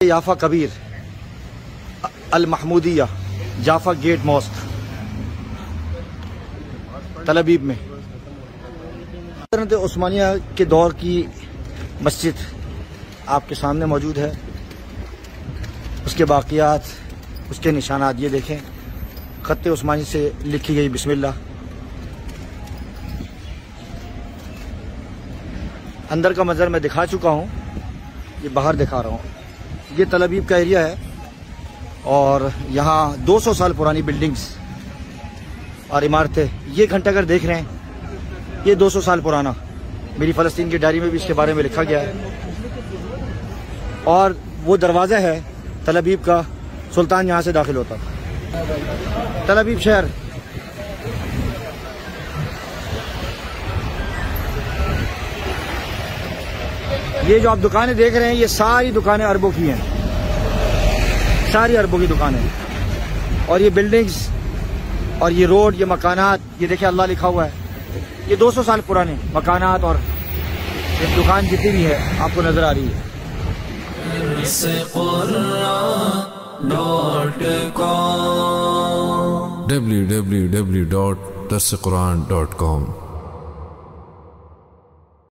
याफा कबीर अल Mahmoodia जाफा gate mask तल अबीब में हज़रत उस्मानिया के दौर की मस्जिद आपके सामने मौजूद है। उसके बाक़ियात, उसके निशानात ये देखें। ख़त उस्मानी से लिखी गई बिस्मिल्लाह। अंदर का मंजर मैं दिखा चुका हूँ, ये बाहर दिखा रहा हूँ। ये तल अबीब का एरिया है और यहाँ 200 साल पुरानी बिल्डिंग्स और इमारतें। ये घंटाघर देख रहे हैं, ये 200 साल पुराना, मेरी फ़लस्तीन की डायरी में भी इसके बारे में लिखा गया है। और वो दरवाज़ा है तल अबीब का, सुल्तान यहाँ से दाखिल होता था। तल अबीब शहर ये जो आप दुकानें देख रहे हैं, ये सारी दुकानें अरबों की हैं, सारी अरबों की दुकानें। और ये बिल्डिंग्स और ये रोड, ये मकानात, ये देखिए अल्लाह लिखा हुआ है। ये 200 साल पुराने मकानात और ये दुकान जितनी भी है आपको नजर आ रही है। www.darsequran.com